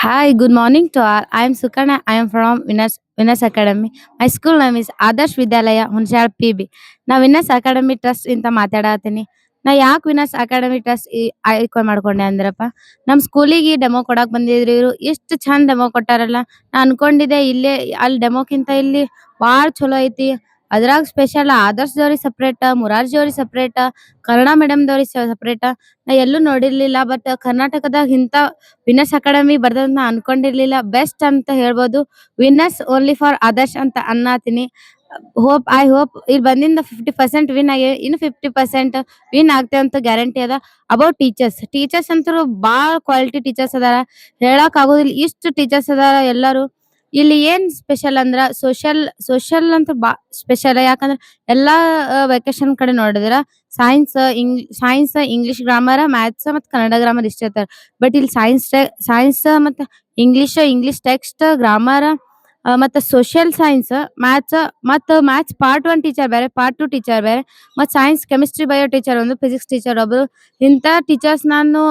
Hi, good morning to all. I am Sukarna. I am from Winners Academy. My school name is Adarsh Vidyalaya, Hunshal PB. ನಾ winners academy trust ಇಂತ ಮಾತಾಡತೀನಿ. ನಾ ಯಾಕೆ winners academy trust ಆಯ್ಕೆ ಮಾಡ್ಕೊಂಡೆ ಅಂದ್ರಪ್ಪ, ನಮ್ಮ ಸ್ಕೂಲಿಗೆ demo ಕೊಡಕ್ ಬಂದಿದ್ರು ಇವ್ರು. ಎಷ್ಟು ಚಂದ ಡೆಮೋ ಕೊಟ್ಟಾರಲ್ಲ. ನಾ ಅನ್ಕೊಂಡಿದ್ದೆ ಇಲ್ಲೇ ಅಲ್ಲಿ ಡೆಮೋಕ್ಕಿಂತ ಇಲ್ಲಿ ಭಾಳ ಚಲೋ ಐತಿ. ಅದ್ರಾಗ ಸ್ಪೆಷಲ್ ಆದರ್ಶ್ ದವ್ರಿಗೆ ಸಪ್ರೇಟ್, ಮುರಾರ್ಜಿ ಅವ್ರಿಗೆ ಸಪ್ರೇಟ್, ಕನ್ನಡ ಮೀಡಿಯಂದವ್ರಿಗೆ ಸಪ್ರೇಟ್. ನಾ ಎಲ್ಲೂ ನೋಡಿರ್ಲಿಲ್ಲ. ಬಟ್ ಕರ್ನಾಟಕದಾಗ ಇಂಥ ವಿನ್ನರ್ಸ್ ಅಕಾಡೆಮಿ ಬರ್ತದಂತ ನಾ ಅನ್ಕೊಂಡಿರ್ಲಿಲ್ಲ. ಬೆಸ್ಟ್ ಅಂತ ಹೇಳ್ಬೋದು. ವಿನ್ನರ್ಸ್ ಓನ್ಲಿ ಫಾರ್ ಆದರ್ಶ್ ಅಂತ ಅನ್ನತೀನಿ. ಐ ಹೋಪ್ ಇಲ್ಲಿ ಬಂದಿಂದ 50% ವಿನ್ ಆಗಿ ಇನ್ನು 50% ವಿನ್ ಆಗ್ತೇವೆ ಅಂತ ಗ್ಯಾರಂಟಿ ಅದ. ಅಬೌಟ್ ಟೀಚರ್ಸ್ ಅಂತೂ ಭಾಳ ಕ್ವಾಲಿಟಿ ಟೀಚರ್ಸ್ ಅದಾರ. ಹೇಳಕ್ ಆಗೋದಿಲ್ಲ ಇಷ್ಟು ಟೀಚರ್ಸ್ ಅದಾರ ಎಲ್ಲರೂ. ಇಲ್ಲಿ ಏನ್ ಸ್ಪೆಷಲ್ ಅಂದ್ರ ಸೋಷಲ್ ಅಂತ ಸ್ಪೆಷಲ್. ಯಾಕಂದ್ರೆ ಎಲ್ಲಾ ವೆಕೇಶನ್ ಕಡೆ ನೋಡಿದ್ರ ಸೈನ್ಸ್, ಇಂಗ್ಲಿಷ್ ಗ್ರಾಮರ್, ಮ್ಯಾಥ್ಸ್ ಮತ್ತ್ ಕನ್ನಡ ಗ್ರಾಮರ್ ಇಷ್ಟ ಇರ್ತಾರ. ಬಟ್ ಇಲ್ಲಿ ಸೈನ್ಸ್ ಮತ್ತೆ ಇಂಗ್ಲಿಷ್ ಟೆಕ್ಸ್ಟ್, ಗ್ರಾಮರ್, ಮತ್ತೆ social science, maths part 1 teacher ಬೇರೆ, ಪಾರ್ಟ್ 2 ಟೀಚರ್ ಬೇರೆ, ಮತ್ತೆ ಸೈನ್ಸ್, ಕೆಮಿಸ್ಟ್ರಿ, ಬಯೋ ಟೀಚರ್ ಒಂದು, ಫಿಸಿಕ್ಸ್ ಟೀಚರ್ ಒಬ್ರು. ಇಂಥ ಟೀಚರ್ಸ್ ನಾನು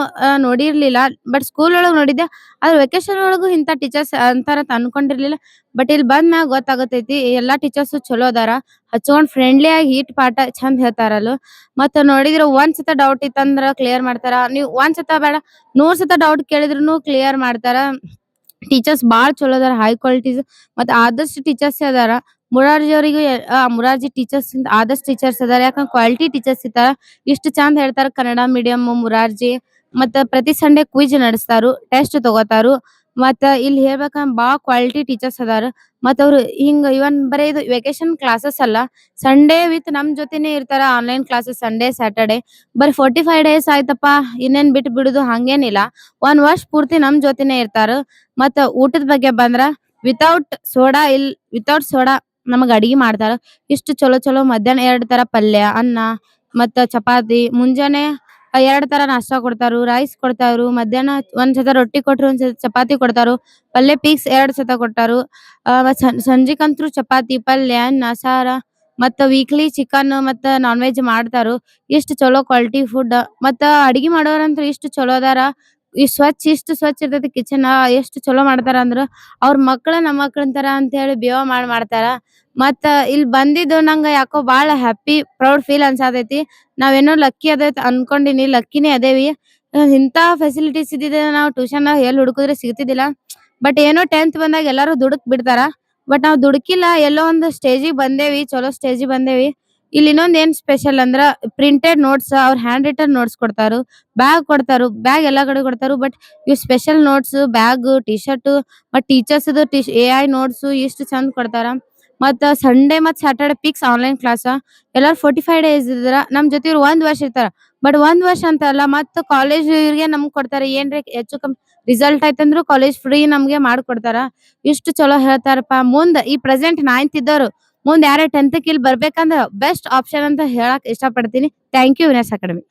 ನೋಡಿರ್ಲಿಲ್ಲ. ಬಟ್ ಸ್ಕೂಲ್ ಒಳಗ್ ನೋಡಿದ್ದೆ. ಆದ್ರೆ ವೆಕೇಶನ್ ಒಳಗು ಇಂಥ ಟೀಚರ್ಸ್ ಅಂತಾರ ಅಂತ ಅನ್ಕೊಂಡಿರ್ಲಿಲ್ಲ. ಬಟ್ ಇಲ್ಲಿ ಬಂದ್ ಮ್ಯಾಗ ಗೊತ್ತಾಗತೈತಿ ಎಲ್ಲಾ ಟೀಚರ್ಸ್ ಚಲೋ ಅದಾರ. ಹಚ್ಕೊಂಡ್ ಫ್ರೆಂಡ್ಲಿ ಆಗಿ ಈಟ್ ಪಾಠ ಚಂದ ಹೇಳ್ತಾರಲ್ಲ. ಮತ್ತ ನೋಡಿದ್ರ ಒಂದ್ ಸತ ಡೌಟ್ ಇತ್ತಂದ್ರ ಕ್ಲಿಯರ್ ಮಾಡ್ತಾರ. ನೀವ್ ಒಂದ್ ಸತ ಬೇಡ 100 ಸತ ಡೌಟ್ ಕೇಳಿದ್ರುನು ಕ್ಲಿಯರ್ ಮಾಡ್ತಾರ. ಟೀಚರ್ಸ್ ಬಾಳ ಚಲೋ ಅದಾರ, ಹೈ ಕ್ವಾಲಿಟೀಸ್. ಮತ್ತೆ ಆದರ್ಶ್ ಟೀಚರ್ಸ್ ಅದಾರ. ಮುರಾರ್ಜಿ ಅವರಿಗೆ ಮುರಾರ್ಜಿ ಟೀಚರ್ಸ್ ಆದರ್ಶ್ ಟೀಚರ್ಸ್ ಅದಾರ. ಯಾಕಂದ್ರೆ ಕ್ವಾಲಿಟಿ ಟೀಚರ್ಸ್ ಇರ್ತಾರ. ಇಷ್ಟು ಚಂದ ಹೇಳ್ತಾರ ಕನ್ನಡ ಮೀಡಿಯಂ ಮುರಾರ್ಜಿ. ಮತ್ತ ಪ್ರತಿ ಸಂಡೆ ಕ್ವಿಜ್ ನಡೆಸ್ತಾರು, ಟೆಸ್ಟ್ ತಗೋತಾರು. ಮತ್ತ ಇಲ್ಲಿ ಹೇಳ್ಬೇಕಂದ್ರ ಬಾಳ ಕ್ವಾಲಿಟಿ ಟೀಚರ್ಸ್ ಅದಾರ. ಮತ್ತ ಅವ್ರು ಹಿಂಗ ಇವನ್ ಬರೇ ಇದು ವೆಕೇಶನ್ ಕ್ಲಾಸಸ್ ಅಲ್ಲ, ಸಂಡೇ ವಿತ್ ನಮ್ ಜೊತೆನೆ ಇರ್ತಾರ. Online classes Sunday Saturday. ಬರೀ 45 ಡೇಸ್ ಆಯ್ತಪ್ಪ ಇನ್ನೇನ್ ಬಿಟ್ಟು ಬಿಡುದು ಹಂಗೇನಿಲ್ಲ. 1 ವರ್ಷ ಪೂರ್ತಿ ನಮ್ ಜೊತೆನೆ ಇರ್ತಾರ. ಮತ್ತ ಊಟದ ಬಗ್ಗೆ ಬಂದ್ರ ವಿತೌಟ್ ಸೋಡಾ ನಮಗ್ ಅಡಿಗೆ ಮಾಡ್ತಾರ. ಇಷ್ಟು ಚಲೋ ಚಲೋ. ಮಧ್ಯಾಹ್ನ 2 ತರ ಪಲ್ಯ, ಅನ್ನ ಮತ್ತ ಚಪಾತಿ. ಮುಂಜಾನೆ 2 ತರ ನಾಷ್ಟಾ ಕೊಡ್ತಾರು, ರೈಸ್ ಕೊಡ್ತಾರು. ಮಧ್ಯಾಹ್ನ ಒಂದ್ ಸತ ರೊಟ್ಟಿ ಕೊಟ್ರು, ಒಂದ್ ಸತ ಚಪಾತಿ ಕೊಡ್ತಾರು. ಪಲ್ಯ ಫಿಕ್ಸ್ 2 ಸತ ಕೊಟ್ಟಾರು. ಮತ್ತ್ ಸಂಜಿಕಂತ್ರು ಚಪಾತಿ, ಪಲ್ಯ, ಅನ್ನ, ಸಾರ. ಮತ್ತ ವೀಕ್ಲಿ ಚಿಕನ್ ಮತ್ತ ನಾನ್ ವೆಜ್ ಮಾಡ್ತಾರು. ಇಷ್ಟು ಚಲೋ ಕ್ವಾಲಿಟಿ ಫುಡ್. ಮತ್ತ ಅಡಿಗೆ ಮಾಡೋರಂತ್ರು ಇಷ್ಟು ಚಲೋ ಅದಾರ. ಇಷ್ಟು ಸ್ವಚ್ಛ ಇರ್ತೈತಿ ಕಿಚನ್. ಎಷ್ಟು ಚಲೋ ಮಾಡ್ತಾರ ಅಂದ್ರ ಅವ್ರ ಮಕ್ಳ ನಮ್ ಮಕ್ಳನ್ ತರ ಅಂತ ಹೇಳಿ ಬಿಹೇವ್ ಮಾಡ್ತಾರ. ಮತ್ತ ಇಲ್ಲಿ ಬಂದಿದ್ದು ನಂಗ ಯಾಕೋ ಬಾಳ ಹ್ಯಾಪಿ ಪ್ರೌಡ್ ಫೀಲ್ ಅನ್ಸಾತೈತಿ. ನಾವೇನೋ ಲಕ್ಕಿ ಅದೈತ್ ಅನ್ಕೊಂಡಿನಿ. ಲಕ್ಕಿನೇ ಅದೇವಿ. ಇಂತಾ ಫೆಸಿಲಿಟೀಸ್ ಇದ್ದಿದ್ರೆ ನಾವು ಟ್ಯೂಷನ್ ಎಲ್ಲಿ ಹುಡುಕಿದ್ರೆ ಸಿಗ್ತಿದ್ದಿಲ್ಲ. ಬಟ್ ಏನೋ 10th ಬಂದಾಗ ಎಲ್ಲಾರು ದುಡುಕ್ ಬಿಡ್ತಾರ. ಬಟ್ ನಾವ್ ದುಡುಕಿಲ್ಲ. ಎಲ್ಲೋ ಒಂದು ಸ್ಟೇಜಿಗ್ ಬಂದೇವಿ, ಚಲೋ ಸ್ಟೇಜಿಗ್ ಬಂದೇವಿ. ಇಲ್ಲಿ ಇನ್ನೊಂದ್ ಏನ್ ಸ್ಪೆಷಲ್ ಅಂದ್ರ ಪ್ರಿಂಟೆಡ್ ನೋಟ್ಸ್, ಅವ್ರ ಹ್ಯಾಂಡ್ ರಿಟನ್ ನೋಟ್ಸ್ ಕೊಡ್ತಾರು. ಬ್ಯಾಗ್ ಕೊಡ್ತಾರು. ಬ್ಯಾಗ್ ಎಲ್ಲಾ ಕಡೆ ಕೊಡ್ತಾರು. ಬಟ್ ಇವ್ special notes, bag, T shirt, ಮತ್ ಟೀಚರ್ಸ್ AI ನೋಟ್ಸ್ ಇಷ್ಟು ಚಂದ ಕೊಡ್ತಾರ. ಮತ್ತ ಸಂಡೇ ಮತ್ ಸ್ಯಾಟರ್ಡೆ ಫಿಕ್ಸ್ ಆನ್ಲೈನ್ ಕ್ಲಾಸ್. ಎಲ್ಲಾರು 45 ಡೇಸ್ ಇದ್ರ ನಮ್ ಜೊತೆ ಇವ್ರು 1 ವರ್ಷ ಇರ್ತಾರ. ಬಟ್ 1 ವರ್ಷ ಅಂತ ಅಲ್ಲ, ಮತ್ತ ಕಾಲೇಜ್ ಇವ್ರಿಗೆ ನಮ್ಗ್ ಕೊಡ್ತಾರ. ಏನ್ರಿ ಹೆಚ್ಚು ಕಮ್ಮಿ ರಿಸಲ್ಟ್ ಆಯ್ತಂದ್ರು ಕಾಲೇಜ್ ಫ್ರೀ ನಮ್ಗೆ ಮಾಡ್ಕೊಡ್ತಾರ. ಇಷ್ಟು ಚಲೋ ಹೇಳ್ತಾರಪ್ಪ. ಮುಂದ್ ಈ ಪ್ರೆಸೆಂಟ್ 9th ಇದ್ದೋರು ಮುಂದ್ ಯಾರೇ 10th ಇಲ್ಲಿ ಬರ್ಬೇಕಂದ್ರ ಬೆಸ್ಟ್ ಆಪ್ಷನ್ ಅಂತ ಹೇಳಕ್ ಇಷ್ಟ ಪಡ್ತೀನಿ. Thank you Venus academy.